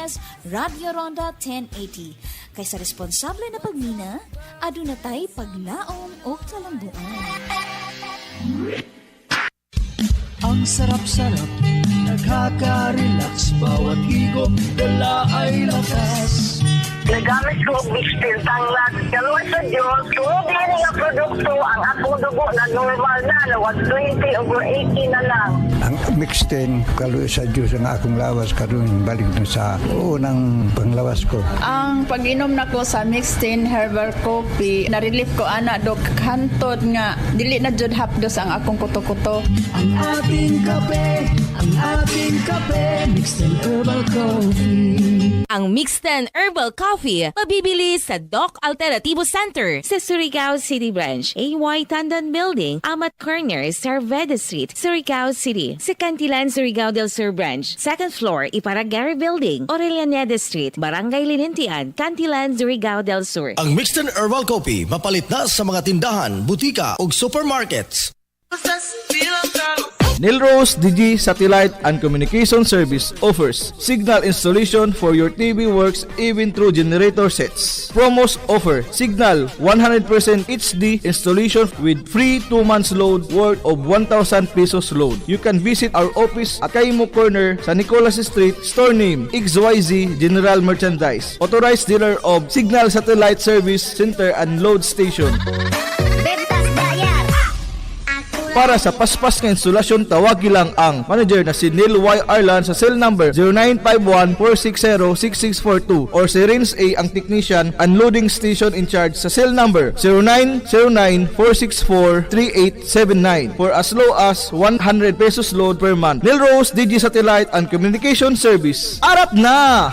DXKS Radio Ronda 1080. Kay sa responsable na pagmina, aduna tay paglaom o kalambuan. Ang sarap-sarap, nakaka-relax, bawat higop dala ay lakas. Nagamit ko og Mixtel tanglat. Kalwa sa Diyos, tuloy nga produkto ang akong dugo na normal na. 120 over 80 na lang. Ang Mixten, kalwa sa Diyos ang akong lawas karon balik na sa unang panglawas ko. Ang pag-inom na ko sa Mixten Herbal Coffee, na-relief ko anak dok hantod nga dili na jud hapdos ang akong kuto-kuto. Ang ating kape, Mixten Herbal Coffee. Ang Mixten Herbal Coffee mabibili sa Doc Alternativo Center sa Surigao City Branch, AY Tandan Building, Amat Corner, Sarveda Street, Surigao City. Sa Cantilan, Surigao del Sur Branch, 2nd floor, Iparagari Building, Orellana Street, Barangay Linentian, Cantilan, Surigao del Sur. Ang Mixten Herbal Coffee mapalit na sa mga tindahan, butika ug supermarkets. Nilrose DG Satellite and Communication Service offers signal installation for your TV works even through generator sets. Promos offer signal 100% HD installation with free 2 months load worth of 1,000 pesos load. You can visit our office at Kaimo Corner sa Nicolas Street. Store name XYZ General Merchandise. Authorized dealer of Signal Satellite Service Center and Load Station. Para sa paspas ng instalasyon, tawagin lang ang manager na si Neil Y. Arlan sa cell number 0951-460-6642 or si Rins A. ang technician unloading station in charge sa cell number 0909-464-3879 for as low as 100 pesos load per month. Nilrose DG Satellite and Communication Service. Arap na!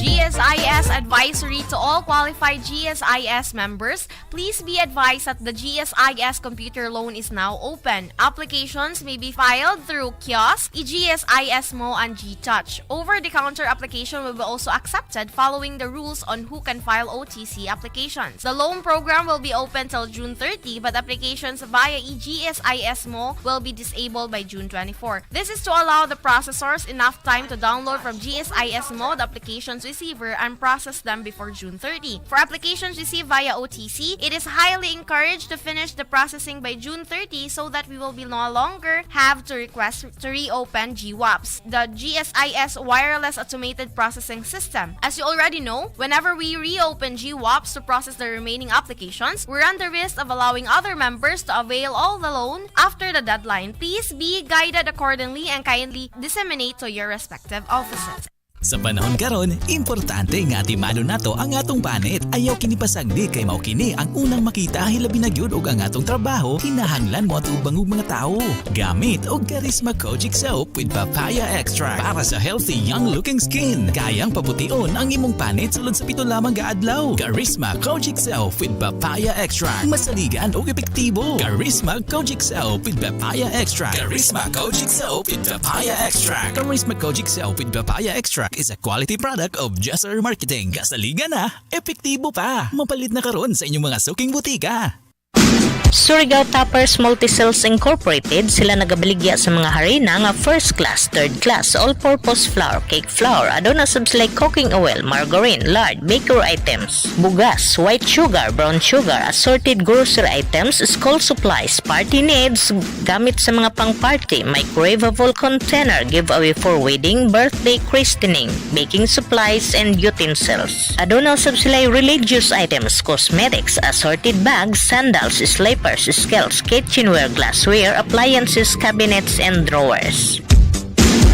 GSIS advisory to all qualified GSIS members. Please be advised that the GSIS computer loan is now open. Applications may be filed through kiosk, eGSIS Mo, and GTouch. Over-the-counter application will be also accepted following the rules on who can file OTC applications. The loan program will be open till June 30, but applications via eGSIS Mo will be disabled by June 24. This is to allow the processors enough time to download from GSIS Mo the applications receiver and process them before June 30. For applications received via OTC, it is highly encouraged to finish the processing by June 30 so that we will be no longer have to request to reopen GWAPs, the GSIS Wireless Automated Processing System. As you already know, whenever we reopen GWAPs to process the remaining applications, we run the risk of allowing other members to avail all the loan after the deadline. Please be guided accordingly and kindly disseminate to your respective offices. Sa panahon karon, importante nga timano nato ang atong panit. Ayaw kini pasagdi kay mao kini ang unang makita hilabi na gyud og ang atong trabaho hinahanglan mo atong bangog mga tao. Gamit og Charisma Kojic Soap with Papaya Extract para sa healthy young looking skin. Kayang papution ang imong panit sulod sa 7 lamang ka adlaw. Charisma Kojic Soap with Papaya Extract. Masaligan og epektibo. Charisma Kojic Soap with Papaya Extract. Charisma Kojic Soap with Papaya Extract. Charisma Kojic Soap with Papaya Extract is a quality product of Jesser Marketing. Kasaligan na, epektibo pa. Mapalit na karon sa inyong mga suking butika. Surigao Toppers Multicells Incorporated, sila nagabaligya sa mga harina nga first class, third class, all-purpose flour, cake flour, aduna subslay cooking oil, margarine, lard, bakery items, bugas, white sugar, brown sugar, assorted grocery items, school supplies, party needs, gamit sa mga pang-party, microwavable container, giveaway for wedding, birthday, christening, baking supplies, and utensils. Aduna subslay religious items, cosmetics, assorted bags, sandals, slippers, scales, kitchenware, glassware, appliances, cabinets, and drawers.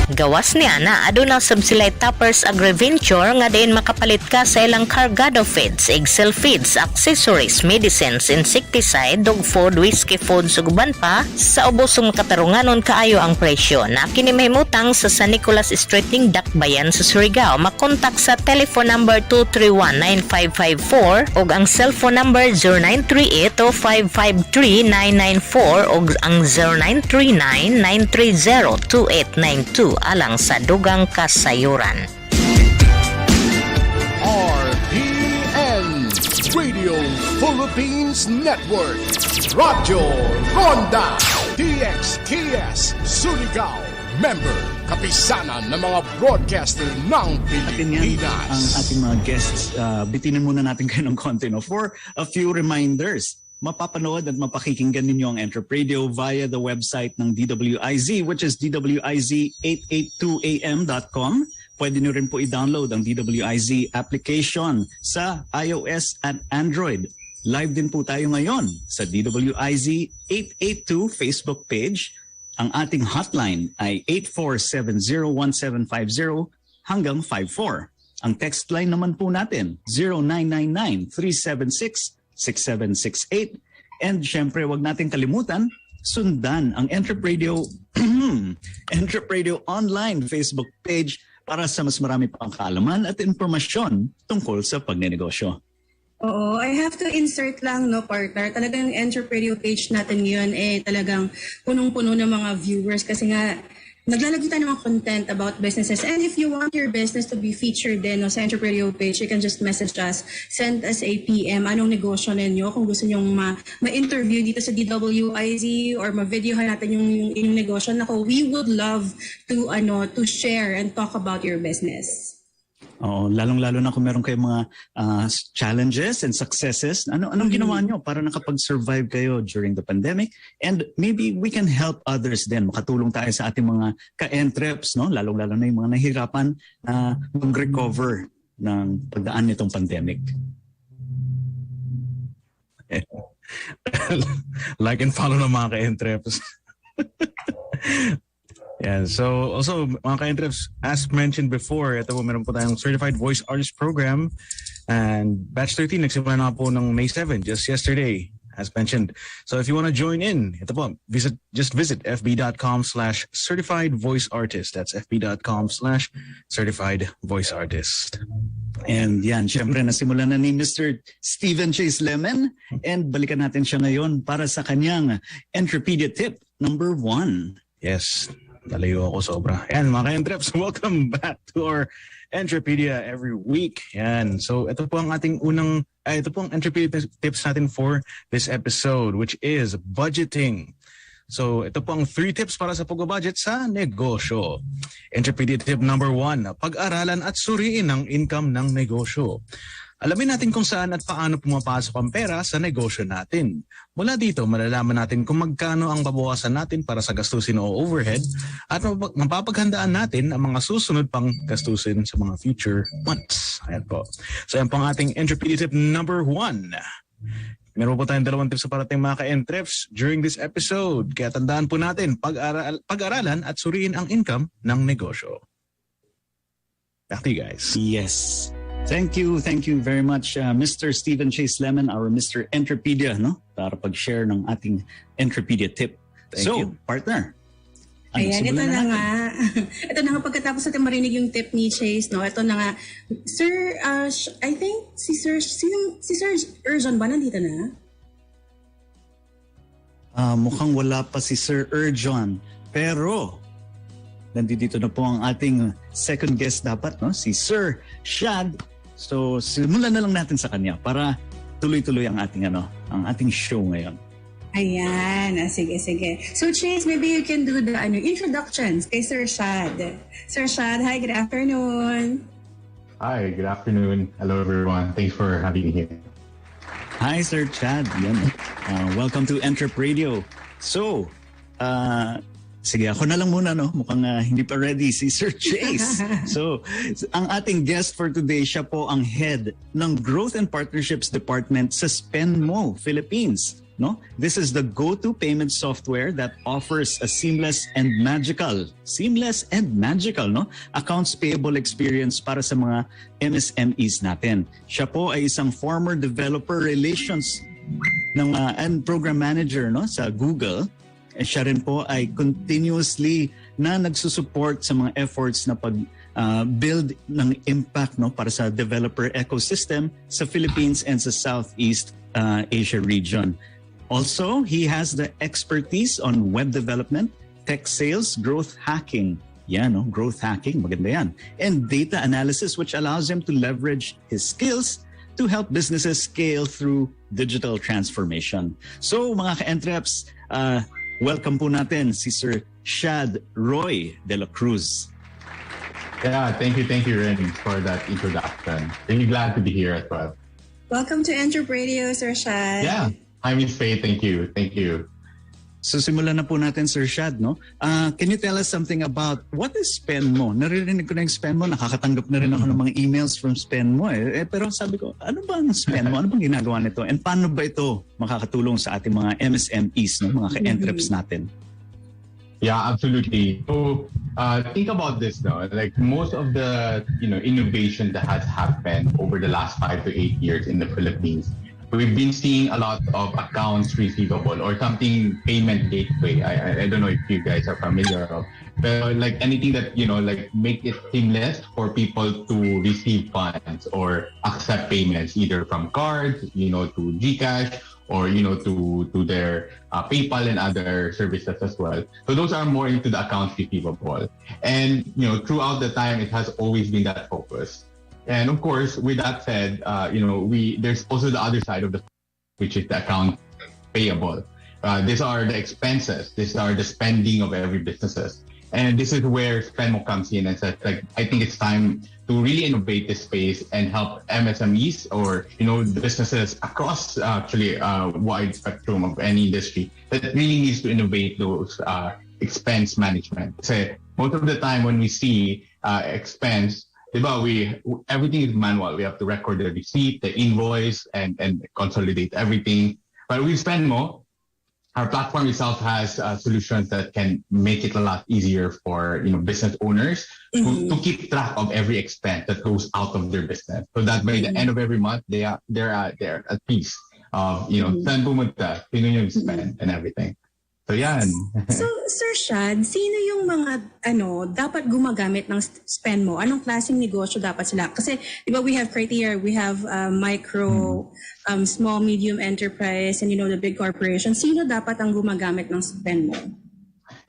Gawas ni ana, aduna subsilay Toppers Agriventure nga din makapalit ka sa ilang cargado feeds, eggcell feeds, accessories, medicines, insecticide, dog food, whiskey food, suguban pa sa ubos ng katarunganon kaayo ang presyo. Na kini mahimutang sa San Nicolas Street ning Dakbayan sa Surigao. Makontak sa telephone number 231-9554 og ang cellphone number 0938-553-994 og ang 0939-930-2892 alang sa dugang kasayuran. RPN Radio Philippines Network, Radio Ronda DXKS Surigao, member, kapisanan ng mga broadcaster ng Pilipinas. Ang ating mga guests, bitinin muna natin kayo ng konti, no? For a few reminders, mapapanood at mapakikinggan ninyo ang ENTREP Radio via the website ng DWIZ, which is dwiz882am.com. Pwede nyo rin po i-download ang DWIZ application sa iOS at Android. Live din po tayo ngayon sa DWIZ 882 Facebook page. Ang ating hotline ay 84701750 hanggang 54. Ang text line naman po natin, 0999-376-6768. And syempre, wag natin kalimutan, sundan ang ENTREP Radio, ENTREP Radio online Facebook page para sa mas marami pang kaalaman at impormasyon tungkol sa pagnenegosyo. Oo, I have to insert lang, no, partner. Talagang ENTREP Radio page natin ngayon talagang punong-puno ng mga viewers kasi nga naglalagay tayo ng mga content about businesses. And if you want your business to be featured din sa ENTREP Radio page, you can just message us, send us a PM, anong negosyo ninyo, kung gusto nyo ma-interview dito sa DWIZ or ma-videohan natin yung inyong negosyo. Nako, we would love to share and talk about your business. Oo, lalong-lalo na kung meron kayong mga challenges and successes. Anong ginawa nyo para nakapag-survive kayo during the pandemic? And maybe we can help others din. Makatulong tayo sa ating mga ka-ENTREPs, no? Lalong-lalo na yung mga nahihirapan mag-recover ng pagdaan nitong pandemic. Like and follow ng mga ka-ENTREPs. Yeah, so also mga ka-ENTREPs, as mentioned before, ito po meron po tayong Certified Voice Artist Program and Batch 13 nagsimula na po ng May 7, just yesterday, as mentioned. So if you want to join in, ito po, just visit fb.com/certifiedvoiceartist. That's fb.com/certifiedvoiceartist. And yan, syempre nasimulan na ni Mr. Steven Chase Lemon and balikan natin siya ngayon para sa kanyang Entrepedia tip number 1. Yes. Nalayo ako sobra. Yan, mga ka-ENTREPs, welcome back to our Entrepedia every week. Yan. So, ito po ang ating ito po ang Entrepedia tips natin for this episode, which is budgeting. So, ito po ang 3 tips para sa pag-budget sa negosyo. Entrepedia tip number 1, pag-aralan at suriin ang income ng negosyo. Alamin natin kung saan at paano pumapasok ang pera sa negosyo natin. Mula dito, malalaman natin kung magkano ang babawasan natin para sa gastusin o overhead at mapapaghandaan natin ang mga susunod pang gastusin sa mga future months. Ayan po. So yan po ang ating Entrepedia tip number 1. Meron po tayong 2 tips sa parating mga ka-ENTREPs during this episode. Kaya tandaan po natin, pag-aralan at suriin ang income ng negosyo. Back to you guys. Yes. Thank you very much, Mr. Steven Chase Lemon, our Mr. Entrepedia, no? Para pag-share ng ating Entrepedia tip. Thank you. Partner. Ayan, ito na nga. Ito na nga pagkatapos natin marinig yung tip ni Chase, no? Ito na nga. Sir, I think si Sir Urjon ba nandito na? Mukhang wala pa si Sir Urjon. Pero nandito na po ang ating second guest dapat, no? Si Sir Shad. So, simulan na lang natin sa kanya para tuloy-tuloy ang ating show ngayon. Ayan, sige. So Chase, maybe you can do the introductions kay Sir Shad. Sir Shad, hi, good afternoon. Hi, good afternoon. Hello everyone. Thanks for having me here. Hi, Sir Chad. Welcome to ENTREP Radio. So, sige, ako na lang muna, no? Mukhang hindi pa ready si Sir Chase. So, ang ating guest for today, siya po ang head ng Growth and Partnerships Department sa SpendMo, Philippines. No? This is the go-to payment software that offers a seamless and magical, no? Accounts payable experience para sa mga MSMEs natin. Siya po ay isang former developer relations and program manager, no, sa Google. Siya rin po ay continuously na nagsusupport sa mga efforts na pag-build ng impact, no, para sa developer ecosystem sa Philippines and sa Southeast Asia region. Also, he has the expertise on web development, tech sales, growth hacking. Yan, no? Growth hacking, maganda yan. And data analysis, which allows him to leverage his skills to help businesses scale through digital transformation. So, mga ka-ENTREPs, welcome po natin si Sir Shad Roy de la Cruz. Yeah, thank you, Ren, for that introduction. Really glad to be here as well. Welcome to ENTREP Radio, Sir Shad. Yeah, hi Miss Faye, thank you. So simulan na po natin, Sir Shad, no? Can you tell us something about what is Spenmo? Naririnig ko na yung Spenmo, nakakatanggap na rin ako ng mga emails from Spenmo. Pero sabi ko, ano ba ang Spenmo? Ano bang ginagawa nito? And paano ba ito makakatulong sa ating mga MSMEs, no? Mga ka-entreps natin? Yeah, absolutely. So think about this though, like most of the innovation that has happened over the last 5 to 8 years in the Philippines, we've been seeing a lot of accounts receivable or something payment gateway. I don't know if you guys are familiar of, but like anything that like make it seamless for people to receive funds or accept payments either from cards, to GCash or to their PayPal and other services as well. So those are more into the accounts receivable. And throughout the time, it has always been that focus. And of course, with that said, there's also the other side of the, which is the account payable. These are the expenses. These are the spending of every businesses. And this is where Spenmo comes in and says, like, I think it's time to really innovate this space and help MSMEs or, businesses across actually a wide spectrum of any industry that really needs to innovate those expense management. So most of the time when we see expense, everything is manual. We have to record the receipt, the invoice, and consolidate everything. But with Spenmo, our platform itself has solutions that can make it a lot easier for business owners to keep track of every expense that goes out of their business, so that by the end of every month they're at peace of saan pumunta, sino yung spend and everything. So yan. So Sir Shad, sino yung mga dapat gumagamit ng Spenmo? Anong klaseng negosyo dapat sila? Kasi we have criteria, we have micro, small, medium enterprise, and the big corporation. Sino dapat ang gumagamit ng Spenmo?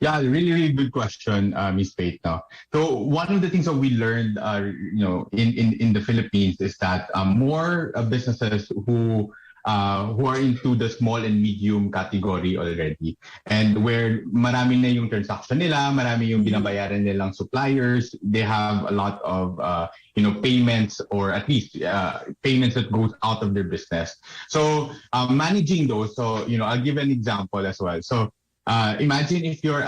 Yeah, really, really good question, Ms. Faith. No? So one of the things that we learned, in the Philippines is that more businesses who are into the small and medium category already, and where marami na yung transaction nila, marami yung binabayaran nilang suppliers, they have a lot of payments, or at least payments that goes out of their business. So managing those, so I'll give an example as well. So imagine if you're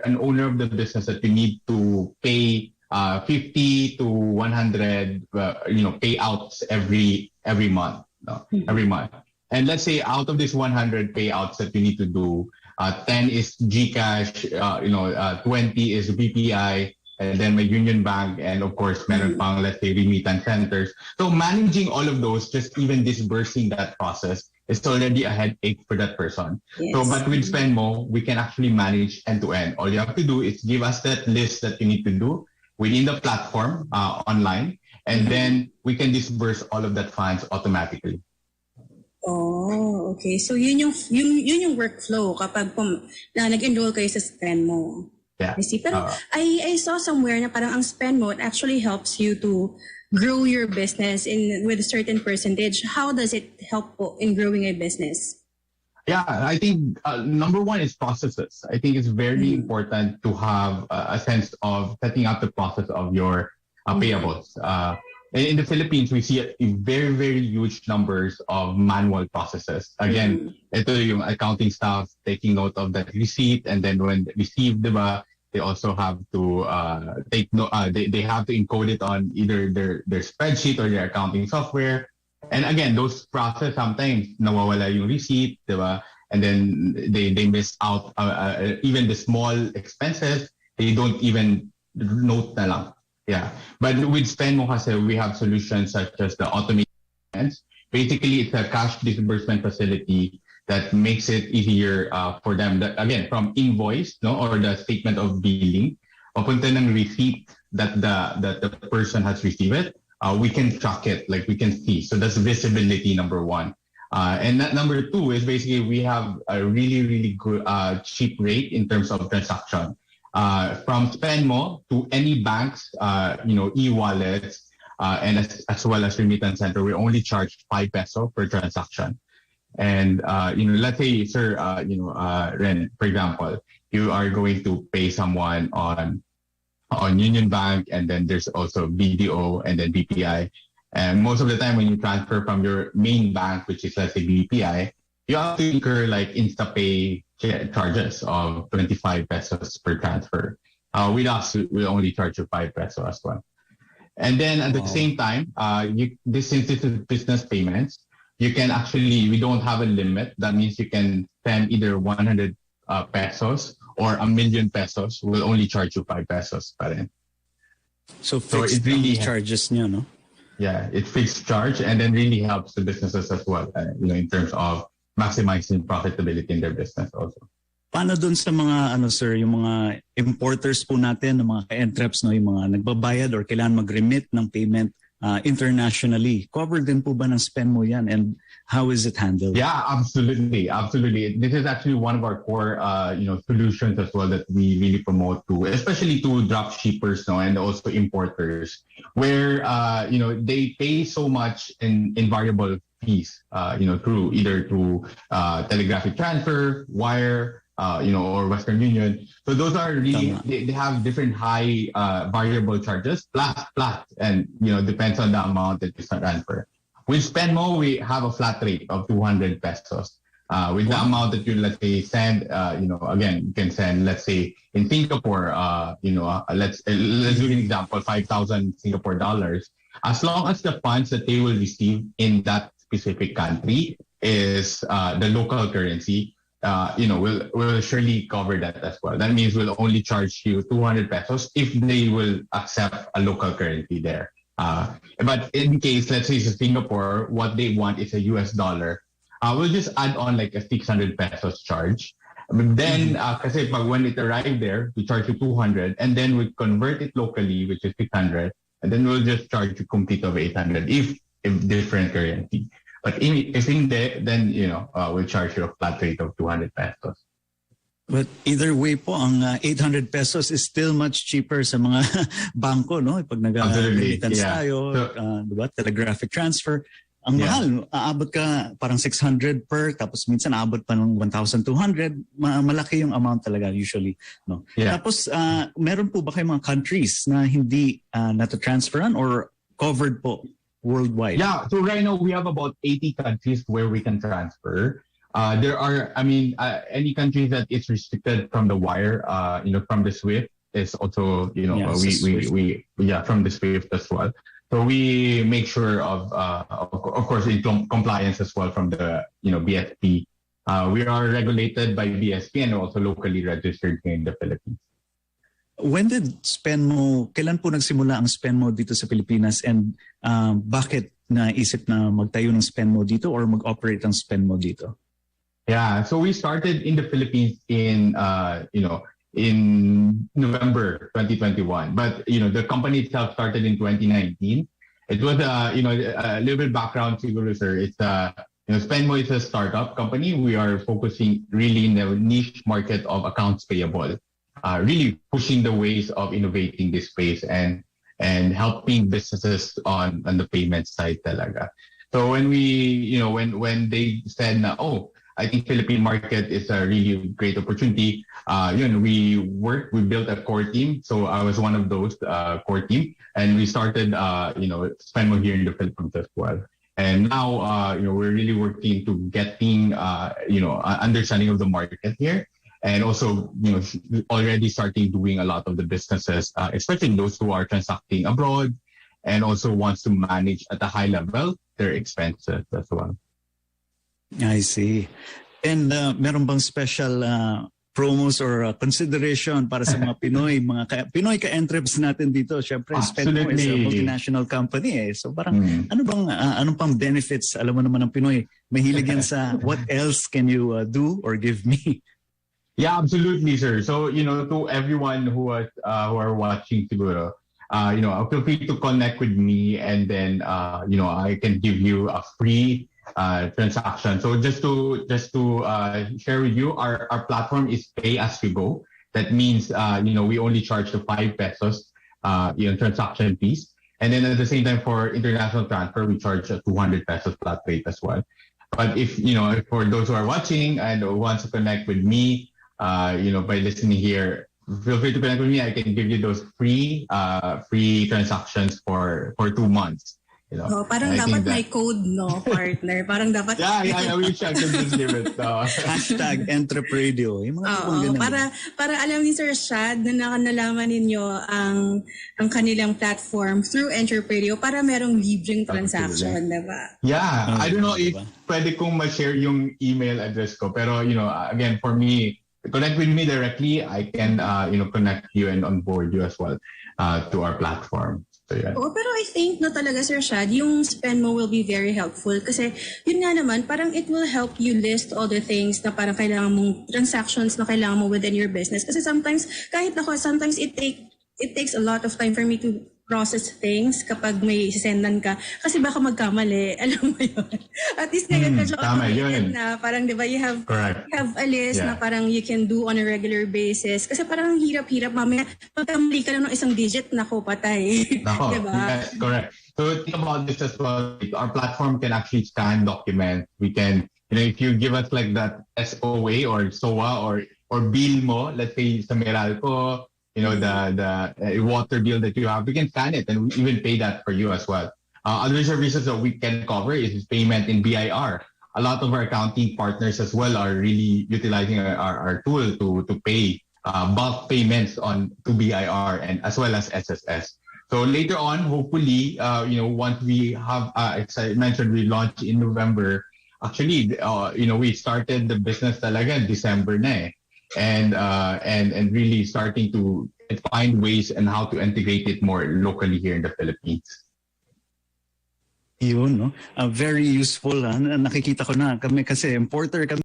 an owner of the business that you need to pay 50 to 100 payouts every month. Every month. And let's say out of this 100 payouts that you need to do, 10 is GCash, 20 is BPI, and then my Union Bank, and of course, meron pang, let's say, remittance centers. So managing all of those, just even disbursing that process, is already a headache for that person. Yes. So, but with Spenmo, we can actually manage end-to-end. All you have to do is give us that list that you need to do within the platform online, and then we can disburse all of that funds automatically. Oh, okay. So yun yung workflow kapag nag-enroll kayo sa Spenmo. Yeah. I see. Pero I saw somewhere na parang ang Spenmo, it actually helps you to grow your business with a certain percentage. How does it help in growing a business? Yeah, I think number one is processes. I think it's very important to have a sense of setting up the process of your payables. In the Philippines, we see very, very huge numbers of manual processes. Again, ito yung accounting staff taking note of that receipt, and then when received, diba, they also have to take note. They have to encode it on either their spreadsheet or their accounting software. And again, those process sometimes nawawala yung receipt, diba? And then they miss out even the small expenses. They don't even note na lang. Yeah, but with Spenmo kasi, we have solutions such as the automated payments. Basically, it's a cash disbursement facility that makes it easier for them. That, again, from invoice, or the statement of billing, papunta ng receipt that the person has received it, we can track it, like we can see. So that's visibility, number one. And that number two is basically we have a really, really good cheap rate in terms of transaction. From Spenmo to any banks, e-wallets, and as well as remittance center, we only charge 5 peso per transaction. And let's say, sir, Ren, for example, you are going to pay someone on Union Bank, and then there's also BDO and then BPI. And most of the time when you transfer from your main bank, which is let's say BPI, you have to incur like InstaPay charges of 25 pesos per transfer. With us, we only charge you 5 pesos as well. And then at the same time, since this is business payments, you can actually, we don't have a limit. That means you can spend either 100 pesos or 1,000,000 pesos. We'll only charge you 5 pesos pa rin. So fixed really charges nyo, no? Yeah, it fixed charge, and then really helps the businesses as well, in terms of maximizing profitability in their business also. Paano dun sa mga, sir, yung mga importers po natin, ng mga ka-ENTREPs, no, yung mga nagbabayad or kailangan mag-remit ng payment internationally? Covered din po ba ng SPENMO yan, and how is it handled? Yeah, absolutely. This is actually one of our core, solutions as well that we really promote to, especially to drop shippers, and also importers, where they pay so much in variable fees, through telegraphic transfer, wire, or Western Union. So those are really, they have different high variable charges, flat, and depends on the amount that you transfer. With SPENMO, we have a flat rate of 200 pesos. With the amount that you, let's say, send, again, you can send, let's say, in Singapore, let's do an example, 5,000 Singapore dollars. As long as the funds that they will receive in that specific country is the local currency, we'll surely cover that as well. That means we'll only charge you 200 pesos if they will accept a local currency there. But in case, let's say it's Singapore, what they want is a US dollar. We'll just add on like a 600 pesos charge. But then, kasi when it arrived there, we charge you 200, and then we convert it locally, which is 600, and then we'll just charge you complete of 800 if different currency. But if hindi, then we'll charge you a flat rate of 200 pesos. But either way po, ang 800 pesos is still much cheaper sa mga bangko, no? Pag nag-remittance tayo, diba? Telegraphic transfer. Ang mahal, aabot ka parang 600 per, tapos minsan aabot pa ng 1,200. Malaki yung amount talaga usually, no? Yeah. Tapos meron po ba kayong mga countries na hindi nata-transferan or covered po worldwide? Yeah, so right now we have about 80 countries where we can transfer. There are, any country that is restricted from the wire, from the SWIFT is also, from the SWIFT as well. So we make sure of course, in compliance as well from the, BSP. We are regulated by BSP and also locally registered here in the Philippines. When did SPENMO, kailan po nagsimula ang SPENMO dito sa Pilipinas, and bakit naisip na magtayo ng SPENMO dito or mag-operate ang SPENMO dito? Yeah, so we started in the Philippines in November 2021, but the company itself started in 2019. It was a little bit background, siguro, sir. It's SPENMO is a startup company. We are focusing really in the niche market of accounts payable. Really pushing the ways of innovating this space and helping businesses on the payment side talaga. So when we, when they said na, I think Philippine market is a really great opportunity, we built a core team. So I was one of those core team, and we started, SPENMO here in the Philippines as well. And now, we're really working to getting, understanding of the market here. And also, already starting doing a lot of the businesses, especially those who are transacting abroad and also wants to manage at a high level their expenses as well. I see. And meron bang special promos or consideration para sa mga Pinoy, Pinoy ka-ENTREPs natin dito? Siyempre, SPENMO is a multinational company. So parang anong pang benefits? Alam mo naman ng Pinoy, mahilig yan sa what else can you do or give me? Yeah, absolutely, sir. So, to everyone who are watching, siguro, feel free to connect with me, and then, I can give you a free transaction. So just to share with you, our platform is pay as you go. That means, we only charge the 5 pesos, transaction fees. And then at the same time, for international transfer, we charge a 200 pesos flat rate as well. But if for those who are watching and wants to connect with me, by listening here, feel free to connect with me. I can give you those free transactions for 2 months. Parang dapat may code, no, partner? Parang dapat... I wish I could just give it. Hashtag ENTREP Radio. Para alam ni Sir Shad na nalaman ninyo ang kanilang platform through ENTREP Radio para merong libreng transaction, diba? Yeah, I don't know if pwede kong ma-share yung email address ko. Pero, again, for me, connect with me directly. I can, connect you and onboard you as well to our platform. So, yeah. Pero I think talaga, Sir Shad, yung Spenmo will be very helpful kasi yun nga naman, parang it will help you list all the things na parang kailangan mong transactions na kailangan mo within your business. Kasi sometimes, sometimes it takes a lot of time for me to process things kapag may sendan ka. Kasi baka magkamali. Alam mo yun. At least ngayon, medyo automated na. Parang, di ba, you have a list na parang you can do on a regular basis. Kasi parang hirap-hirap. Mamaya, magkamali ka lang ng isang digit, nako, patay. Nako, diba? Yes, correct. So think about this as well. Our platform can actually scan documents. We can, if you give us like that SOA or SOA or bill mo, let's say sa Meralco, the water bill that you have, we can scan it and we even pay that for you as well. Other services that we can cover is payment in BIR. A lot of our accounting partners as well are really utilizing our tool to pay bulk payments to BIR and as well as SSS. So later on, hopefully, once we have, as I mentioned, we launched in November. Actually, we started the business talaga December na eh. And really starting to find ways and how to integrate it more locally here in the Philippines. Yun, no? Very useful. Nakikita ko na kami kasi importer kami.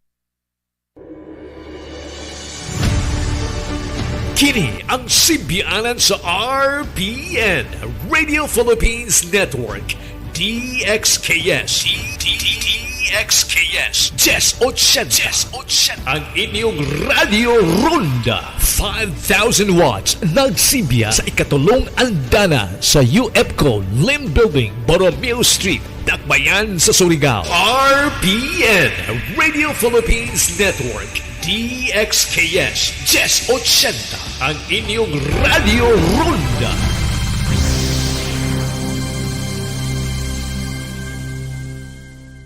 Kini ang simbianan sa RPN Radio Philippines Network DXKS DXKS 1080 ang inyong Radio Ronda 5,000 watts nagsimbiya sa ikatulong andana sa UEPCO Lim Building, Borromeo Street, Dakbayan sa Surigao. RPN Radio Philippines Network DXKS 1080 ang inyong Radio Ronda.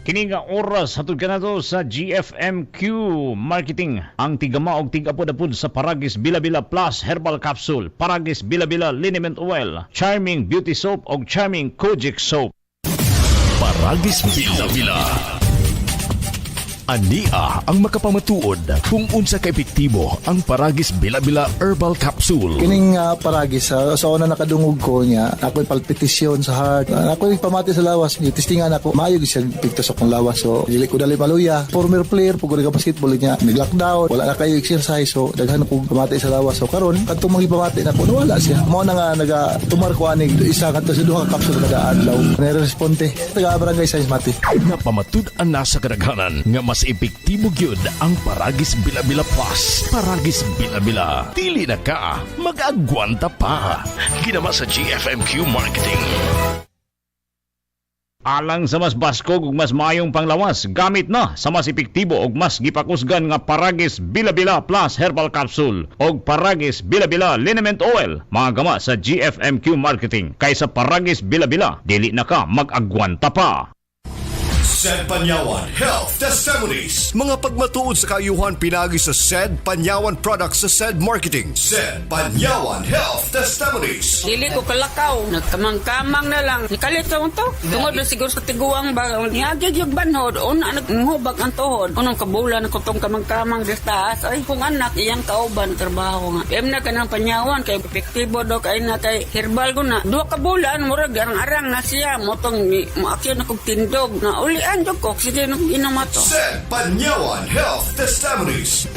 Kini nga oras hatod kanado sa GFMQ Marketing ang tigama og tig-apod-apod sa Paragis Bila-Bila Plus Herbal Capsule, Paragis Bila-Bila Liniment Oil, Charming Beauty Soap og Charming Kojic Soap. Paragis Bila-Bila. Ania ang makapamatuod kung unsa ka epektibo ang Paragis Bila-Bila Herbal Capsule. Kining Paragis sa una nakadungog ko niya, ako'y palpitasyon sa heart, ako'y pamati sa lawas, testingan ako, maayog siya pigto sa kong lawas, so dili ko dali maluya. Former player pugod ka basketball niya, nag-lockdown, wala na kayo exercise, so daghan ko pamati sa lawas. So karon kadtong magipamati na ko, wala siya. Mao na nga nagatumar ko anig isa kadto sa duha ka capsule kada adlaw. Nare-responde taga barangay Science Mati. Napamatud-an na sa kadaghanan nga mas epektibo gyud ang Paragis Bila-Bila Plus. Paragis Bila-Bila. Dili na ka, mag-agwanta pa. Ginama sa GFMQ Marketing. Alang sa mas baskog ug mas maayong panglawas, gamit na sa mas epektibo ug mas gipakusgan nga Paragis Bila-Bila Plus Herbal Capsule ug Paragis Bila-Bila Liniment Oil. Mga gama sa GFMQ Marketing. Kaysa Paragis Bila-Bila, dili na ka mag-agwanta pa. SED Panyawan Health Testimonies. Mga pagmatuod sa kaayuhan pinagi sa SED Panyawan Products sa SED Marketing. SED Panyawan Health Testimonies. Dili ko kalakaw, nagkamang-kamang na lang. Nikalit ko to. Tungod na siguro sa tiguang ba. Niyagig yung banhod. Una, naghubag ang tuhod. Unang kabulan ko tong kamang-kamang sa taas. Ay, kung anak, iyang kauban, trabaho nga. Pem na ka ng Panyawan, kay epektibo do, kay na kay herbal ko na. 2 kabulan, murag, arang-arang na siya. Motong, maakyo na kong tindog na uli. Sige, nung inamato. SED Panyawan Health Testimonies.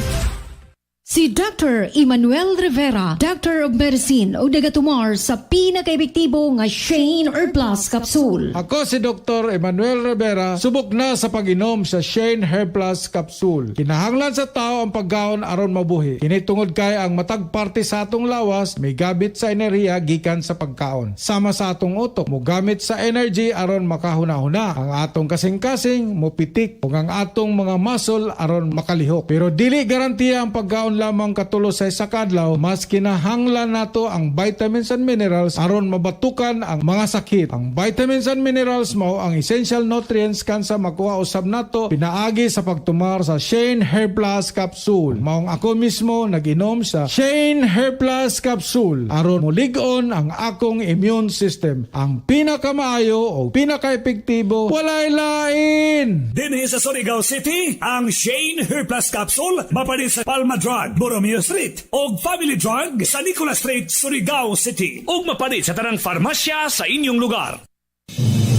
Si Dr. Emmanuel Rivera, Doctor of Medicine o nagatumar sa pinaka-epektibo nga Shane Herb Plus Capsule. Ako si Dr. Emmanuel Rivera, subok na sa pag-inom sa Shane Herb Plus Capsule. Kinahanglan sa tao ang pagkaon aron mabuhi. Kinitungod kay ang matag parte sa atong lawas may gabit sa enerhiya gikan sa pagkaon. Sama sa atong utok mo gamit sa energy aron makahuna-huna. Ang atong kasing-kasing mo pitik ug ang atong mga muscle aron makalihok. Pero dili garantiya ang pagkaon lamang katulo sa isa kadlaw, mas kinahanglan nato ang vitamins and minerals aron mabatukan ang mga sakit. Ang vitamins and minerals mao ang essential nutrients kansa makuha usab nato pinaagi sa pagtumar sa Shane Herb Plus Capsule. Maong ako mismo nag-inom sa Shane Herb Plus Capsule aron mulig-on ang akong immune system. Ang pinakamaayo o pinaka-epektibo walay lain. Dinhi sa Surigao City, ang Shane Herb Plus Capsule mapalit sa Palma Drug, Borromeo Street, og Family Drug sa Nicolas Street, Surigao City, ug mapalit sa tanang farmasya sa inyong lugar.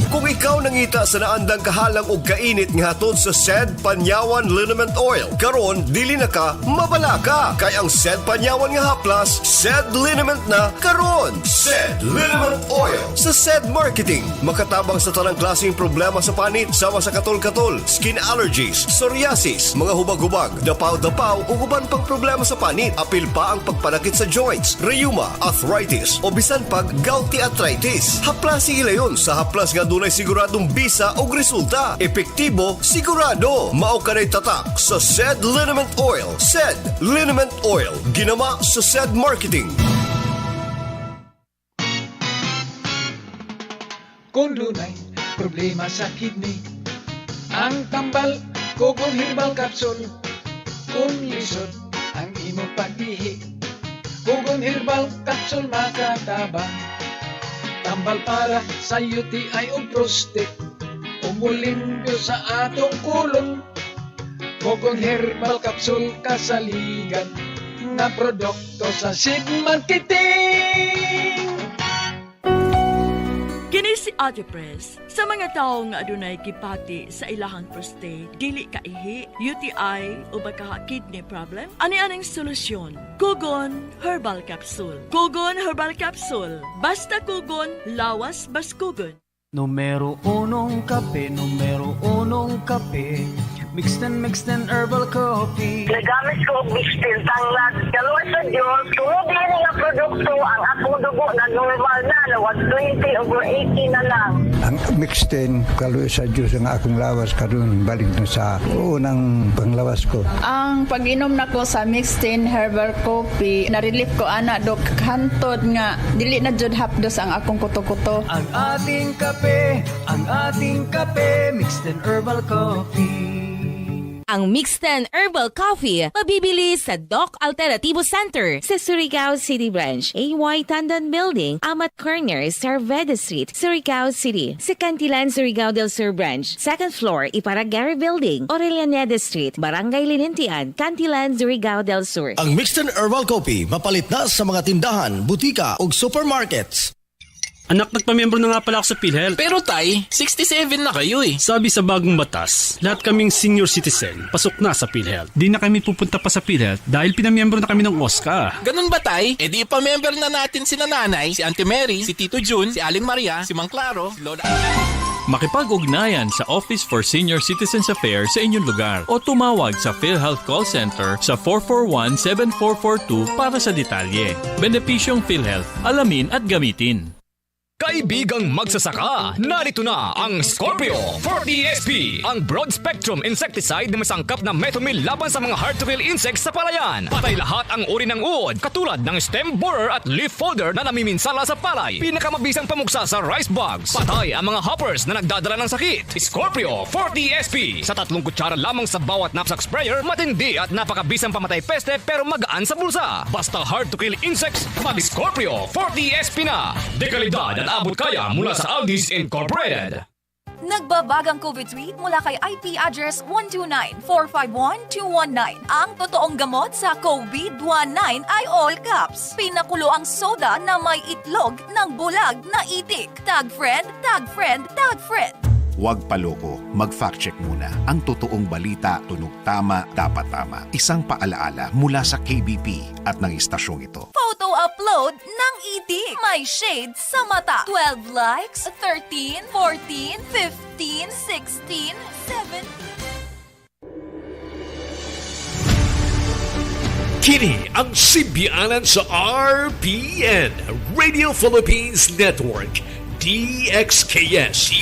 Kung ikaw nangita sa naandang kahalang ug kainit nga hatod sa SED Panyawan Liniment Oil, karon dili na ka mabala ka kay ang SED Panyawan nga haplas SED Liniment na karon. SED Liniment Oil sa SED Marketing makatabang sa tanang klaseng problema sa panit sama sa katol-katol, skin allergies, psoriasis, mga hubag-hubag, dapaw-dapaw ug uban pang problema sa panit, apil pa ang pagpanakit sa joints, rheuma, arthritis o bisan pag gouty arthritis. Haplasi ilayon sa haplas nga dunay siguradong bisa o resulta. Epektibo, sigurado. Mao kanay tatak sa SED Liniment Oil. SED Liniment Oil. Ginama sa SED Marketing. Kung dunay problema sa kidney, ang tambal kogong herbal capsule. Kung lisod ang imo pag-ihi, kogong herbal capsule makatabang. Tambal para sa UTI o prostate, umulimbyo sa atong kulon. Kogong herbal capsule kasaligan na produkto sa SED Marketing. Kini si Adipres sa mga tawo nga adunay kipati sa ilahang prostate, dili kaihi, UTI o baka kidney problem. Ani-aning solusyon? Kugon Herbal Capsule. Kugon Herbal Capsule. Basta kugon, lawas bas kugon. Numero 1 kape, numero 1 kape. Mixed and herbal coffee. Nagamit ko og Mixtin tanglat. Kalwa sa Diyos, tumubi nga produkto ang akong dugo na normal na 120 over 80 na lang. Ang Mixtin, kaluya sa Diyos ang akong lawas karon balik na sa unang panglawas ko. Ang pag-inom nako sa Mixtin Herbal Coffee, na-relief ko ana dok hantod nga dili na jud hapdos ang akong kuto-kuto. Ang ating kape, mixed and herbal coffee. Ang Mixed Herbal Coffee mabibili sa Doc Alternativo Center sa Surigao City Branch, AY Tandan Building, Amat Corner, Sarveda Street, Surigao City. Sa Cantilan, Surigao del Sur Branch, 2nd floor, Iparagari Building, Aurelianeda Street, Barangay Linentian, Cantilan, Surigao del Sur. Ang Mixed Herbal Coffee mapalit na sa mga tindahan, butika ug supermarkets. Anak, nagpamiyembro na nga pala ako sa PhilHealth. Pero tay, 67 na kayo eh. Sabi sa bagong batas, lahat kaming senior citizen, pasok na sa PhilHealth. Di na kami pupunta pa sa PhilHealth dahil pinamiyembro na kami ng OSCA. Ganun ba tay? E di ipamember na natin si nanay, si Auntie Mary, si Tito Jun, si Aling Maria, si Mang Claro, si Lola... Makipag-ugnayan sa Office for Senior Citizens Affairs sa inyong lugar o tumawag sa PhilHealth Call Center sa 441-7442 para sa detalye. Benepisyong PhilHealth, alamin at gamitin. Kaibigang magsasaka, narito na ang Scorpio 40SP, ang broad-spectrum insecticide na masangkap na metomil laban sa mga hard-to-kill insects sa palayan. Patay lahat ang uri ng uod, katulad ng stem borer at leaf folder na namiminsala sa palay. Pinakamabisang pamuksa sa rice bugs. Patay ang mga hoppers na nagdadala ng sakit. Scorpio 40SP, sa 3 kutsara lamang sa bawat knapsack sprayer, matindi at napakabisang pamatay peste pero magaan sa bulsa. Basta hard-to-kill insects, mag-Scorpio 40SP na. Dekalidad abot kaya mula sa Aldis Incorporated. Nagbabagang COVID tweet mula kay IP address 129-451-219. Ang totoong gamot sa COVID-19 ay all caps. Pinakulo ang soda na may itlog ng bulag na itik. Tag friend, tag friend, tag friend. Huwag paloko, mag-fact check muna. Ang totoong balita, tunog tama, dapat tama. Isang paalaala mula sa KBP at ng istasyong ito. Photo upload ng itik. May shade sa mata. 12 likes, 13, 14, 15, 16, 17. Kini ang simbiyanan sa RPN Radio Philippines Network DXKS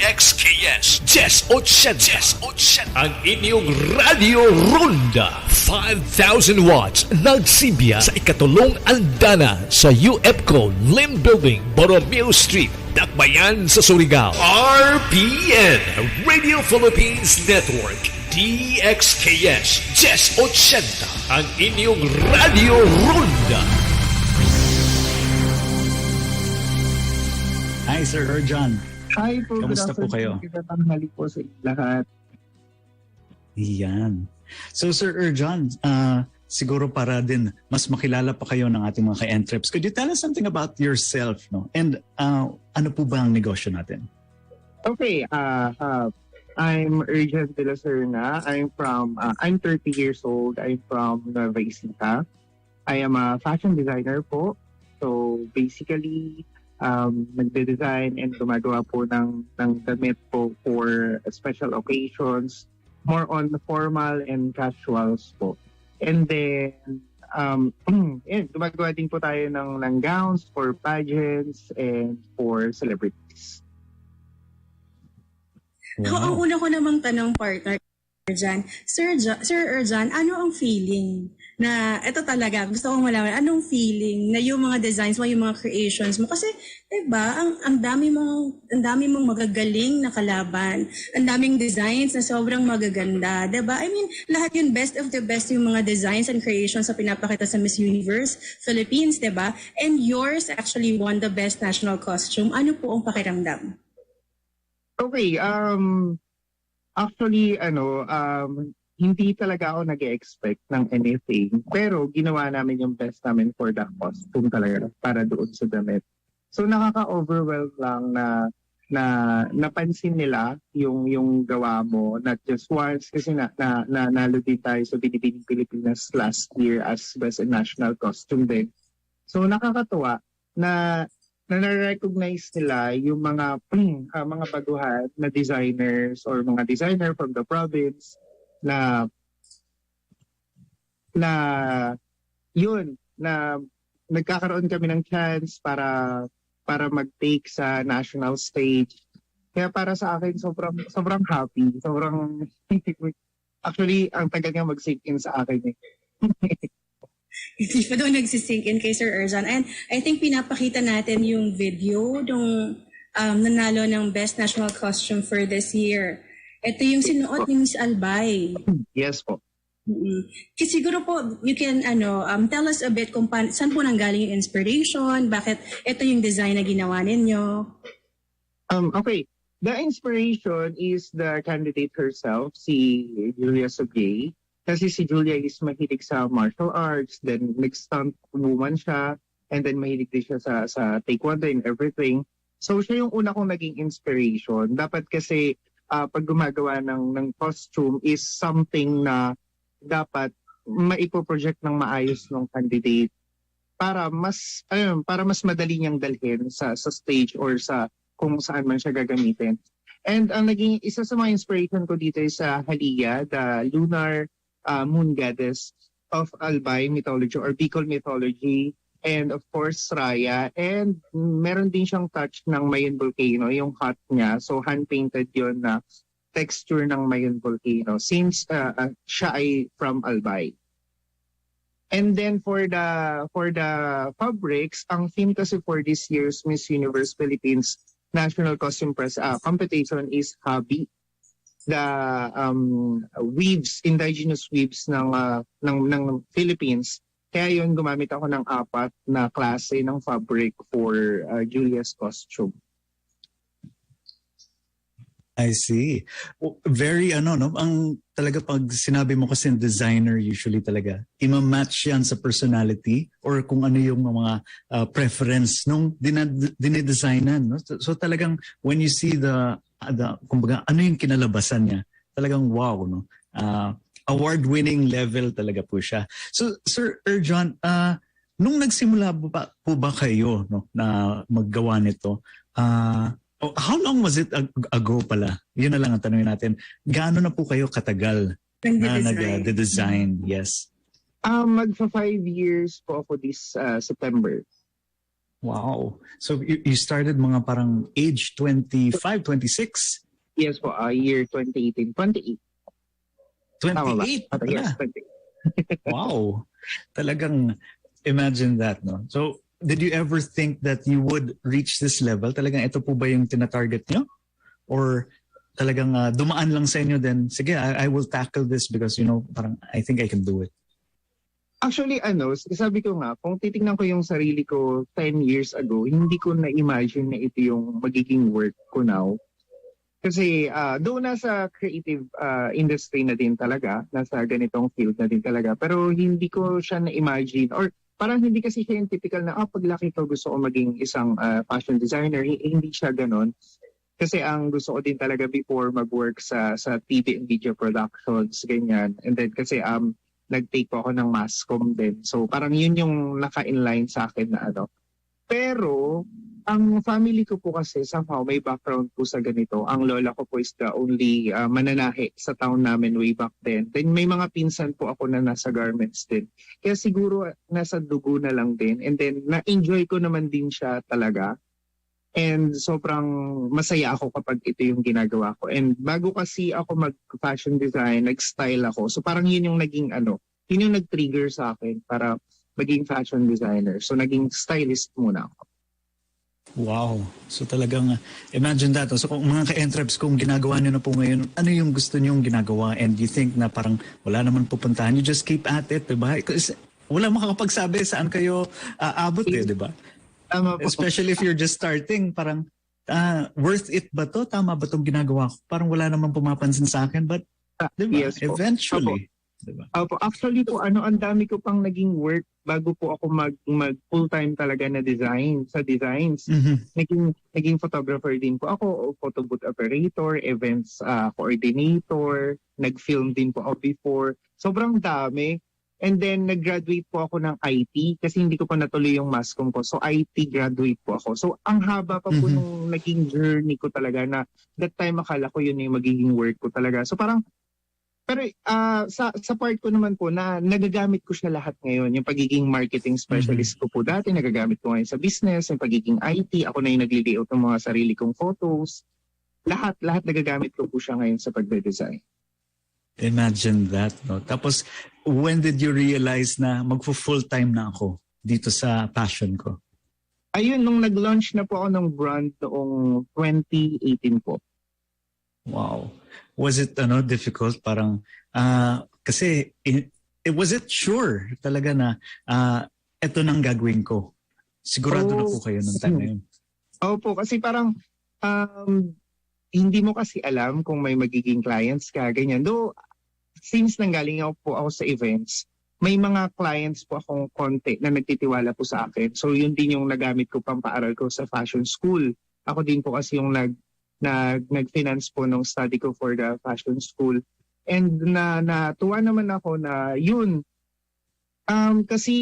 DXKS 1080 ang inyong Radio Ronda 5,000 watts nagsimbiya sa ikatulong andana sa UFCO Lim Building, Borromeo Street, Dakbayan sa Surigao. RPN Radio Philippines Network DXKS 1080 ang inyong Radio Ronda. Hi, Sir Erjan. Hi po. Kamusta po kayo? Tanghali po sa lahat. Iyan. So, Sir Erjan, siguro para din mas makilala pa kayo ng ating mga ka-ENTREPs, could you tell us something about yourself, no? And ano po ba ang negosyo natin? Okay. I'm Erjan de la Serna. I'm 30 years old. I'm from Nueva Ecija. I am a fashion designer po. So, basically, nagde-design and gumagawa po ng damit po for special occasions, more on the formal and casuals po. And then, gumagawa din po tayo ng gowns for pageants and for celebrities. Wow. Ang una ko namang tanong, partner dyan, Sir Erjan, ano ang feeling na, ito talaga, gusto kong malaman, anong feeling na yung mga designs mo, yung mga creations mo? Kasi, diba, ang dami mong magagaling na kalaban, ang daming designs na sobrang magaganda, diba? I mean, lahat yun, best of the best yung mga designs and creations na pinapakita sa Miss Universe Philippines, diba? And yours actually won the best national costume. Ano po ang pakiramdam? Okay, actually, hindi talaga ako nag-expect ng anything. Pero ginawa namin yung best namin for the costume talaga para doon sa damit. So nakaka-overwhelm lang na napansin nila yung gawa mo. Not just once, kasi nalo din tayo sa Binibining Pilipinas last year as Best National Costume din. So nakakatuwa na na-recognize nila yung mga baguhan na designers or mga designer from the province na nagkakaroon kami ng chance para mag-take sa national stage. Kaya para sa akin sobrang happy, actually ang tagal nga mag-sink in sa akin eh. Hindi pa doon nagsisink in kay Sir Erjan. And I think pinapakita natin yung video nung nanalo ng Best National Costume for this year. Ito yung sinuot ni Miss Albay. Yes po. Kasi siguro po, you can tell us a bit kung saan po nanggaling yung inspiration, bakit ito yung design na ginawa ninyo? Okay. The inspiration is the candidate herself, si Julia Sobier. Kasi si Julia is mahilig sa martial arts, then nag-stunt woman siya, and then mahilig din siya sa taekwondo and everything. So siya yung una kong naging inspiration. Dapat kasi pag gumagawa ng costume is something na dapat maipo-project ng maayos ng candidate para mas madali niyang dalhin sa stage or sa kung saan man siya gagamitin. And ang naging isa sa mga inspiration ko dito is sa Halia, the lunar moon goddess of Albay mythology or Bicol mythology, and of course Raya, and meron din siyang touch ng Mayon volcano, yung hat niya, so hand-painted yon na texture ng Mayon volcano since siya ay from Albay. And then for the fabrics, ang theme kasi for this year's Miss Universe Philippines National Costume Competition is Habi. The weaves, indigenous weaves ng Philippines. Kaya yun, gumamit ako ng 4 na klase ng fabric for Julia's costume. I see. Very no? Ang talaga pag sinabi mo kasi designer usually talaga, ima-match yan sa personality or kung ano yung mga preference nung dinedesignan. No? So talagang when you see the kumbaga, ano yung kinalabasan niya, talagang wow. No? Award-winning level talaga po siya. So Sir Erjon, nung nagsimula po ba kayo no, na maggawa nito, how long was it ago pala? Yun na lang ang tanongin natin. Gaano na po kayo katagal na nag-design? Yes. Magfa 5 years po ako this September. Wow. So you started mga parang age 25, 26? Yes po, year 2018. 28. 28 pala? Yes, 28. Wow. Talagang imagine that, no? So did you ever think that you would reach this level? Talagang ito po ba yung tinatarget nyo? Or talagang dumaan lang sa inyo then, sige, I will tackle this because, parang I think I can do it? Actually, sabi ko nga, kung titignan ko yung sarili ko 10 years ago, hindi ko na-imagine na ito yung magiging work ko now. Kasi doon nasa creative industry na din talaga, nasa ganitong field na din talaga. Pero hindi ko siya na-imagine or parang hindi kasi siya yung typical na paglaki ko gusto ko maging isang fashion designer. Hindi siya ganon. Kasi ang gusto ko din talaga before mag-work sa TV and video productions, ganyan. And then kasi nag-take po ako ng mass comm din. So parang yun yung naka-inline sa akin na Pero ang family ko po kasi somehow may background po sa ganito. Ang lola ko po is the only mananahe sa town namin way back then. Then may mga pinsan po ako na nasa garments din. Kaya siguro nasa dugo na lang din. And then na-enjoy ko naman din siya talaga. And sobrang masaya ako kapag ito yung ginagawa ko. And bago kasi ako mag-fashion design, nag-style ako. So parang yun yung naging yun yung nag-trigger sa akin para maging fashion designer. So naging stylist muna ako. Wow. So talagang imagine that. So kung mga ka-entreps, kung ginagawa nyo na po ngayon, ano yung gusto nyong ginagawa and you think na parang wala naman pupuntahan, you just keep at it, diba? Kasi wala makakapagsabi saan kayo aabot diba? Especially if you're just starting, parang worth it ba to? Tama ba itong ginagawa ko? Parang wala naman pumapansin sa akin, but diba? Yes, Eventually. Diba? Actually po, ang dami ko pang naging work bago po ako mag full-time talaga na designs. Naging photographer din po ako, photo booth operator, events coordinator, nag-film din po ako before. Sobrang dami. And then nag-graduate po ako ng IT kasi hindi ko pa natuloy yung mass comm ko. So IT graduate po ako. So ang haba pa po nung naging journey ko talaga na that time akala ko yun yung magiging work ko talaga. So parang pero sa part ko naman po na nagagamit ko siya lahat ngayon. Yung pagiging marketing specialist ko po dati, nagagamit ko ngayon sa business, yung pagiging IT, ako na yung nagli-layout ng mga sarili kong photos. Lahat nagagamit ko po siya ngayon sa pagde-design. Imagine that, no? Tapos, when did you realize na magpo-full-time na ako dito sa passion ko? Ayun, nung nag-launch na po ako ng brand noong 2018 po. Wow. Was it difficult? Parang, kasi, was it sure talaga na eto nang gagawin ko? Sigurado na po kayo nung time na yun. Opo, kasi parang, hindi mo kasi alam kung may magiging clients ka, ganyan. Though, since nanggaling po ako sa events, may mga clients po akong konti na nagtitiwala po sa akin. So, yun din yung nagamit ko pang paaral ko sa fashion school. Ako din po kasi yung nag-finance po ng study ko for the fashion school. And natuwa naman ako na yun. Kasi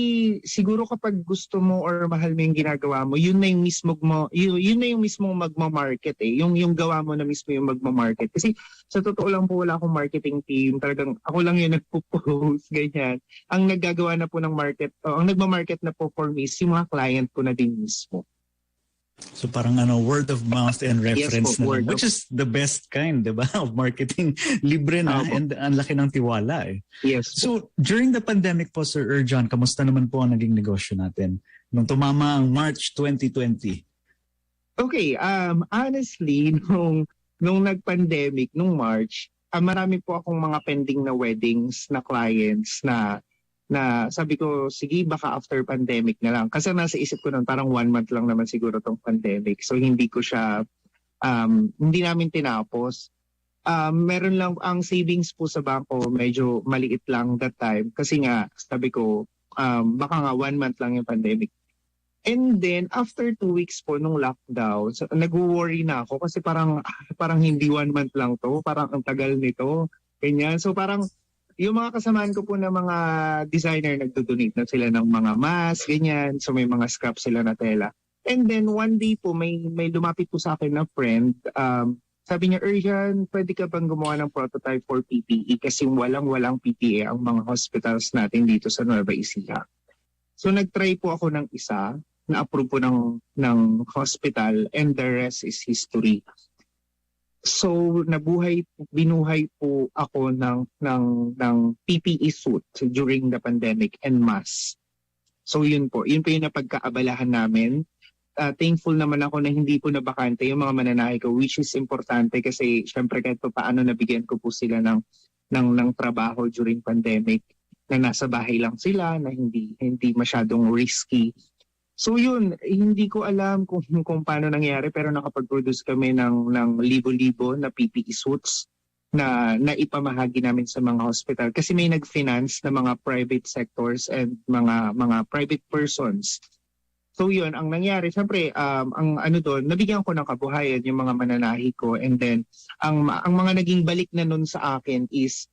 siguro kapag gusto mo or mahal mo yung ginagawa mo, yun na yung mismo magma-market eh. Yung gawa mo na mismo yung magma-market. Kasi sa totoo lang po wala akong marketing team. Talagang ako lang yung nagpo-post, ganyan. Ang naggagawa na po ng market, ang nagma-market na po for me is yung mga client ko na din mismo. So parang word of mouth and reference na lang, which is the best kind, diba, of marketing. Libre na and ang laki ng tiwala eh. Yes. So during the pandemic po, Sir Erjon, kamusta naman po ang naging negosyo natin nung tumama ang March 2020? Okay, honestly, nung nag-pandemic, nung March, marami po akong mga pending na weddings na clients na sabi ko, sige, baka after pandemic na lang. Kasi nasa isip ko nun, parang 1 month lang naman siguro tong pandemic. So hindi ko siya Hindi namin tinapos. Meron lang ang savings po sa bangko, medyo maliit lang that time kasi nga sabi ko baka nga 1 month lang yung pandemic. And then after 2 weeks po nung lockdown, so, nag-worry na ako kasi parang hindi 1 month lang to, parang ang tagal nito, ganyan. So parang yung mga kasamaan ko po na mga designer nagdo-donate na sila ng mga mask, ganyan. So may mga scraps sila na tela. And then one day po may lumapit po sa akin na friend, sabi niya, Urjan, pwede ka bang gumawa ng prototype for PPE kasi walang PPE ang mga hospitals natin dito sa Nueva Ecija. So nag-try po ako ng isa, na-approve po ng hospital, and the rest is history. So binuhay po ako ng PPE suit during the pandemic and mask. So yun po yung napagkaabalahan namin. Thankful naman ako na hindi po nabakante yung mga mananahi ko, which is importante kasi syempre kahit pa paano nabigyan ko po sila ng trabaho during pandemic, na nasa bahay lang sila, na hindi masyadong risky. So yun, hindi ko alam kung paano nangyari, pero nakapag-produce kami ng libo-libo na PPE suits na ipamahagi namin sa mga hospital kasi may nag-finance na mga private sectors and mga private persons. So yun, ang nangyari, syempre, ang ano doon, nabigyan ko ng kabuhayan yung mga mananahi ko, and then ang mga naging balik na nun sa akin is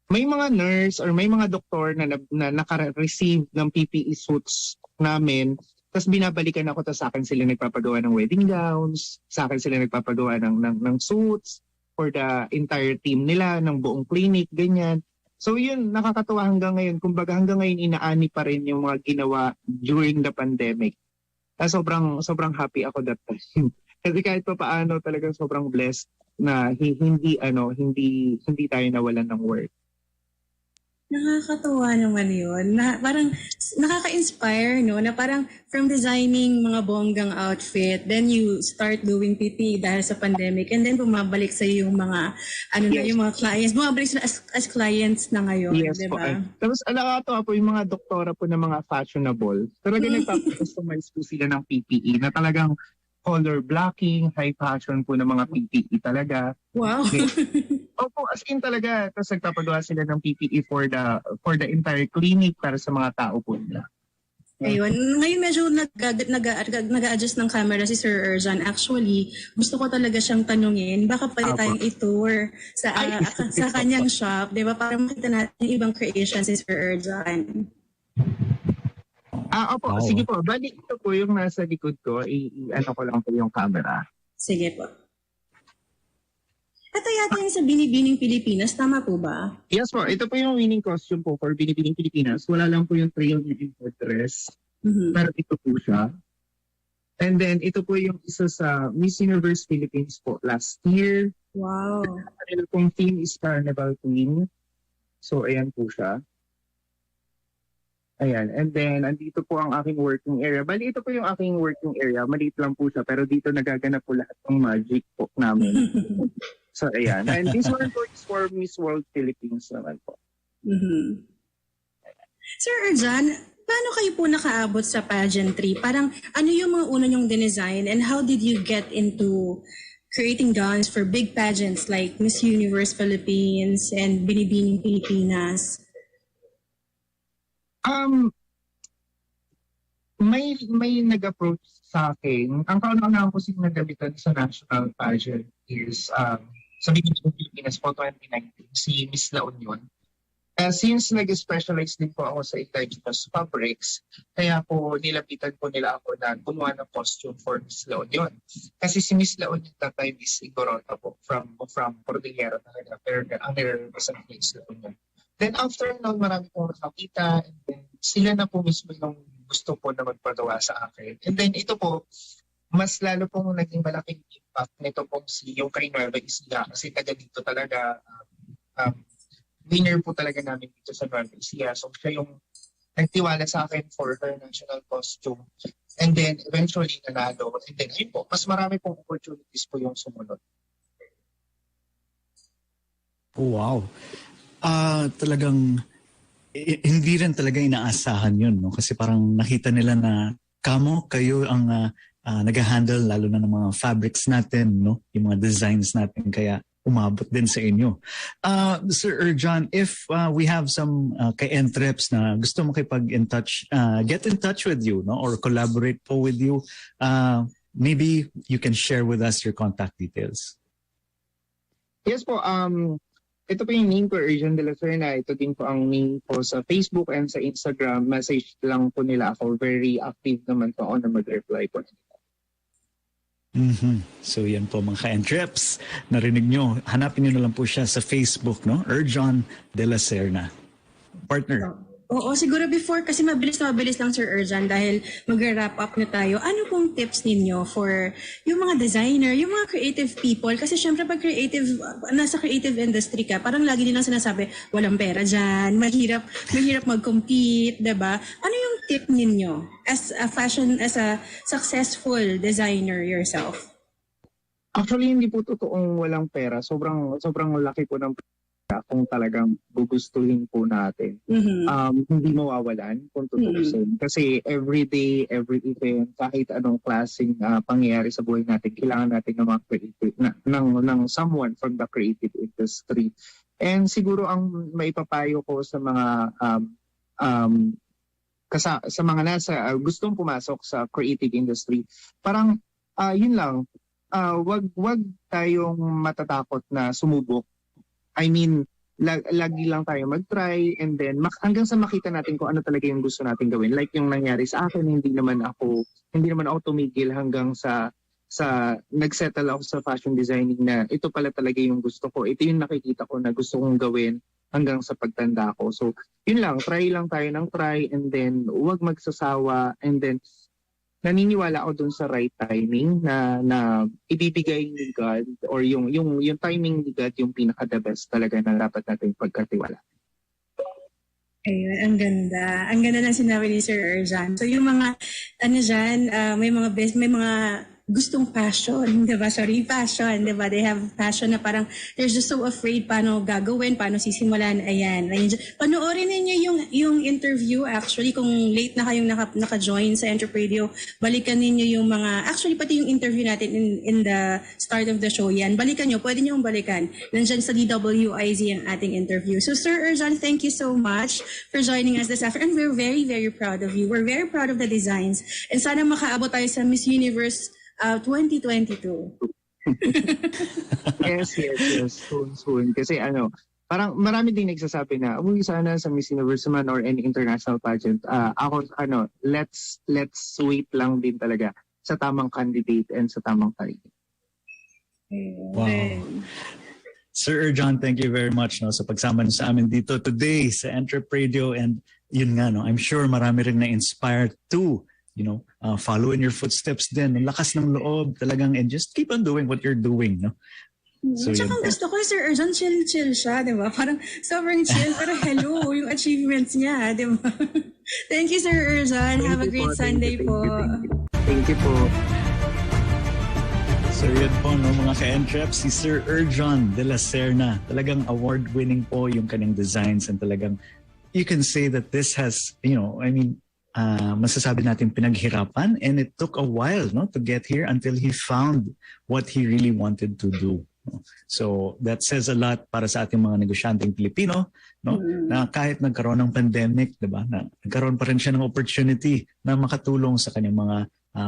may mga nurse or may mga doktor na naka-receive ng PPE suits namin, tapos binabalikan ako, tapos sa akin sila nagpapagawa ng wedding gowns, sa akin sila nagpapagawa ng suits for the entire team nila, ng buong clinic, ganyan. So yun, nakakatuwa hanggang ngayon. Kumbaga hanggang ngayon inaani pa rin yung mga ginawa during the pandemic. Sobrang happy ako that time. Kasi kahit pa paano talagang sobrang blessed na hindi tayo nawalan ng work. Nakakatuwa naman yun. Parang nakaka-inspire, no? Na parang from designing mga bonggang outfit, then you start doing PPE dahil sa pandemic, and then bumabalik sa yung mga, yung mga clients. Bumabalik sila as clients na ngayon, yes, di ba? Tapos nakakatuwa po yung mga doktora po na mga fashionable. Talagang nagpapakustomize po sila ng PPE na talagang color blocking, high fashion po ng mga PPE talaga. Wow. Opo, as in talaga. Tapos nagpapagawa sila ng PPE for the entire clinic para sa mga tao po nila. Ayun. Ngayon medyo nag-a-adjust ng camera si Sir Urjan. Actually, gusto ko talaga siyang tanungin. Baka pwede tayong i-tour sa kanyang shop, di ba? Para makita natin yung ibang creations si Sir Urjan. Opo, sige po. Bali, ito po yung nasa likod ko. Ano ko lang po yung camera. Sige po. Ito yata yung sa Binibining Pilipinas. Tama po ba? Yes po. Ito po yung winning costume po for Binibining Pilipinas. Wala lang po yung trail na import dress. Pero ito po siya. And then, ito po yung isa sa Miss Universe Philippines po last year. Wow. Ang pong theme is Carnival Queen. So, ayan po siya. Ayan. And then, andito po ang aking working area. Bali, ito po yung aking working area. Maliit lang po siya. Pero dito nagaganap po lahat ng magic po namin. So, ayan. And this one po is for Miss World Philippines naman po. Sir Urjan, paano kayo po nakaabot sa pageantry? Parang, ano yung mga una nyong dinesign, and how did you get into creating gowns for big pageants like Miss Universe Philippines and Binibining Pilipinas? May nag-approach sa akin. Ang kauna-unahan ko siya nagamitan sa national pageant is sa Binibining Pilipinas po 2019, si Miss La Union. Since nag-specialize din po ako sa indigenous fabrics, kaya po nilapitan po nila ako na gumawa ng costume for Miss La Union. Kasi si Miss La Union that time is Igorota po, from Cordillera talaga, pero nire-represent Miss La Union. Then after noon, marami pong nakakita, and then sila na po mismo yung gusto po na magpagawa sa akin. And then ito po, mas lalo pong naging malaking impact nito pong yung kay Nueva Ecija, kasi taga dito talaga, winner po talaga namin dito sa Nueva Ecija. So siya yung nagtiwala sa akin for her national costume. And then eventually nanalo. And then yun po, mas marami pong opportunities po yung sumunod. Wow. Talagang hindi rin talaga inaasahan yun, no? Kasi parang nakita nila na kayo ang nag-handle lalo na ng mga fabrics natin, no? Yung mga designs natin, kaya umabot din sa inyo. Sir Erjan, if we have some kay ENTREPs na gusto makipag-in-touch, get in touch with you, no? Or collaborate po with you, maybe you can share with us your contact details. Yes po, ito po yung name ko, Erjan de la Serna. Ito din po ang name ko sa Facebook and sa Instagram. Message lang po nila ako. Very active naman po ako na mag-reply po. So yan po mga ka-ENTREPs, narinig nyo, hanapin nyo na lang po siya sa Facebook, no? Erjan de la Serna. Partner. Oo, siguro before, kasi mabilis lang Sir Erjan dahil mag-wrap up na tayo. Ano pong tips ninyo for yung mga designer, yung mga creative people? Kasi syempre pag creative, nasa creative industry ka, parang lagi nilang sinasabi, walang pera dyan, mahirap mag-compete, diba? Ano yung tip ninyo as a successful designer yourself? Actually, hindi po totoong walang pera. Sobrang laki po ng pera kung talagang gugustuhin po natin. Hindi mawawalan kung tutuusin. Kasi every day, every event, kahit anong klaseng pangyayari sa buhay natin, kailangan natin ng mga creative, ng someone from the creative industry. And siguro ang maipapayo ko sa mga sa mga nasa gustong pumasok sa creative industry, parang yun lang, wag tayong matatakot na sumubok. I mean, lagi lang tayo mag-try and then hanggang sa makita natin kung ano talaga yung gusto natin gawin. Like yung nangyari sa akin, hindi naman ako tumigil hanggang sa nagsettle ako sa fashion designing na ito pala talaga yung gusto ko. Ito yung nakikita ko na gusto kong gawin hanggang sa pagtanda ko. So, yun lang, try lang tayo ng try and then huwag magsasawa and then naniniwala ako dun sa right timing na ibibigay ni God or yung timing ni God yung pinaka-the best talaga na dapat natin pagkatiwala. Ayun, ang ganda. Ang ganda ng sinabi ni Sir Erjan. So yung mga, may mga gustong passion, diba? Passion, diba? They have passion na parang they're just so afraid paano gagawin, paano sisimulan. Ayan. Panoorin ninyo yung interview. Actually, kung late na kayong naka-join sa ENTREP Radio, balikan ninyo yung mga, actually pati yung interview natin in the start of the show yan. Balikan nyo, pwede nyo balikan. Nandyan sa DWIZ ang ating interview. So Sir Erjan, thank you so much for joining us this afternoon. And we're very, very proud of you. We're very proud of the designs. And sana makaabot tayo sa Miss Universe 2022. Yes. Soon. Kasi parang marami din nagsasabi na, sana sa Miss Universe man or any international pageant. Let's wait lang din talaga sa tamang candidate and sa tamang time. Wow. Sir Erjan, thank you very much sa pagsama sa amin dito today sa ENTREP Radio, and yun nga, I'm sure marami rin na-inspire to follow in your footsteps din. Ang lakas ng loob talagang, and just keep on doing what you're doing, no? So, tsaka gusto ko, Sir Erjan, chill siya, di ba? Parang sobrang chill, pero hello, yung achievements niya, di ba? Thank you, Sir Erjan. Have a great Sunday po. Thank you po. So yun po, mga ka-ENTREP, si Sir Erjan de la Serna. Talagang award-winning po yung kanyang designs, and talagang you can say that this has, masasabi natin pinaghirapan, and it took a while to get here until he found what he really wanted to do. So that says a lot para sa ating mga negosyanteng Pilipino, na kahit nagkaroon ng pandemic, diba, na nagkaroon pa rin siya ng opportunity na makatulong sa kanyang mga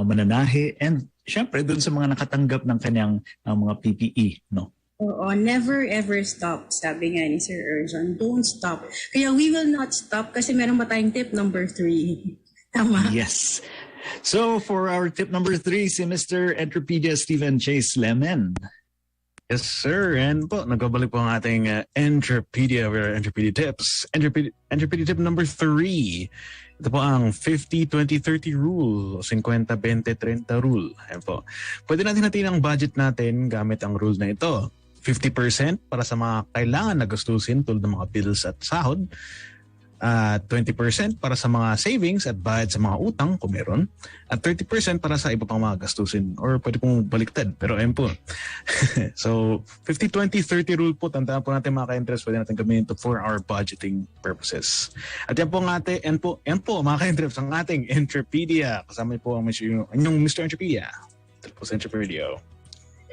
mananahi, and syempre dun sa mga nakatanggap ng kanyang mga PPE, no? Oo, never ever stop, sabi nga ni Sir Erjan. Don't stop. Kaya we will not stop kasi meron pa tayong tip number 3. Tama? Yes. So for our tip number 3, si Mr. Entrepedia Stephen Chase Lemon. Yes, sir. And po, nagbabalik po ang ating Entrepedia tips. Entrepedia tip number 3. Ito po ang 50-20-30 rule o 50-20-30 rule. Ayan po. Pwede natin natin ang budget natin gamit ang rule na ito. 50% para sa mga kailangan na gastusin tulad ng mga bills at sahod. 20% para sa mga savings at bayad sa mga utang kung meron. At 30% para sa iba pang mga gastusin, or pwede pong baliktad. Pero ayun po. So, 50-20-30 rule po, tandaan po natin mga ka-interest, pwede natin gamitin ito for our budgeting purposes. At yan po yan po mga ka-interest, ang ating Entrepedia. Kasama po ang inyong Mr. Entrepedia. Ito po sa Entrep Radio.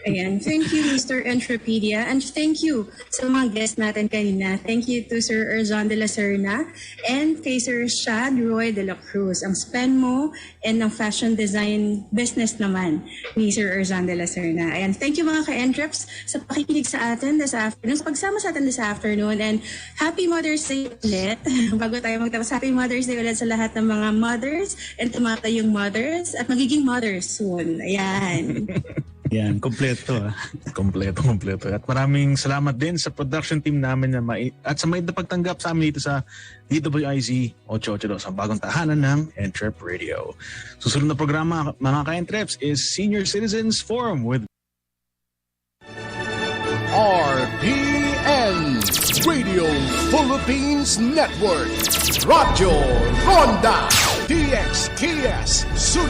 Ayan. Thank you, Mr. Entrepedia. And thank you sa mga guests natin kanina. Thank you to Sir Erjan de la Serna and kay Sir Shad Roy de la Cruz. Ang spend mo and ang fashion design business naman ni Sir Erjan de la Serna. Ayan. Thank you mga ka-Entreps sa pakikinig sa atin this afternoon, sa pagsama sa atin this afternoon. And Happy Mother's Day ulit. Bago tayo magtapos, Happy Mother's Day ulit sa lahat ng mga mothers and tumatayong mothers at magiging mothers soon. Ayan. Yan, kompleto. Kompleto. At maraming salamat din sa production team namin at sa may pagtanggap sa amin dito sa DWIZ 882, ang bagong tahanan ng ENTREP Radio. Susunod na programa, mga ka-Entreps, is Senior Citizens Forum with RPN Radio Philippines Network. Radyo Ronda DXKS